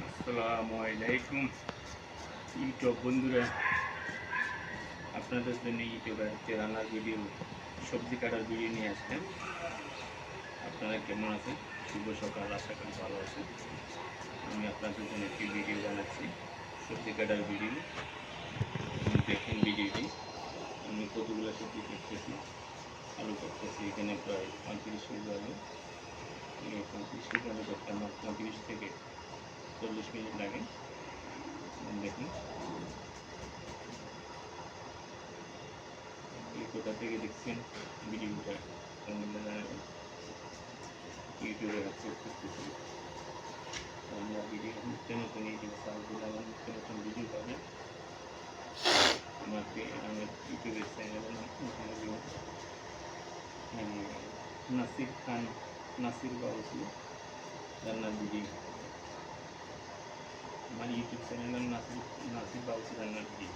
আসসালামু আলাইকুম ইউটিউব বন্ধুরা, আপনাদের জন্য ইউটিউবের রান্নার ভিডিও, সবজি কাটার ভিডিও নিয়ে আসছেন। আপনারা কেমন আছেন? শুভ সকাল, আশা করি ভালো আছেন। আমি আপনাদের জন্য একটি ভিডিও বানাচ্ছি, সবজি কাটার ভিডিও। দেখুন ভিডিওটি। আমি কতগুলো সবজি কাটতেছি, আলু কাটতেছি। এখানে প্রায় 35 কেজি আলু। এই 35 কেজি আলু করতে আমার 35 থেকে 40 মিনিট লাগে। দেখুন কোথা থেকে দেখছেন ভিডিওটা, কমেন্টে জানাবেন। ইউটিউবে আপলোড করতেছি আমরা ভিডিও, নিত্য নতুন ইউটিউবে সার্চ দিলে আমার নিত্য নতুন ভিডিও পাবেন। আমাকে আমার ইউটিউবের চ্যানেলের নাম নাসির খান, নাসির বাউসি রান্নার ভিডিও। আমার ইউটিউব চ্যানেলের নাম নাসির বাউসি রান্নার ভিডিও।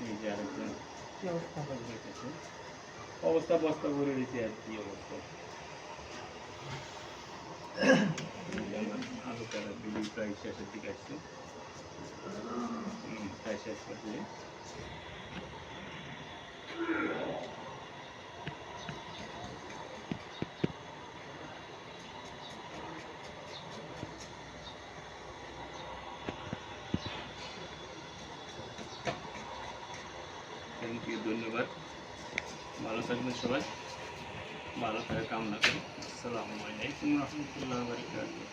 এই যে আরেকজন কি অবস্থা হয়েছে, অবস্থা বস্তা ভরে রয়েছে আর কি অবস্থা। আমার আলু কাটার ভিডিও প্রায় শেষের দিকে আসছে, প্রায় শেষ করছে। থ্যাংক ইউ, ধন্যবাদ। ভালো থাকবেন সবাই, ভালো থাকার কামনা করি। আসসালামু আলাইকুম রহমতুল্লাহ বারাকাতুহু।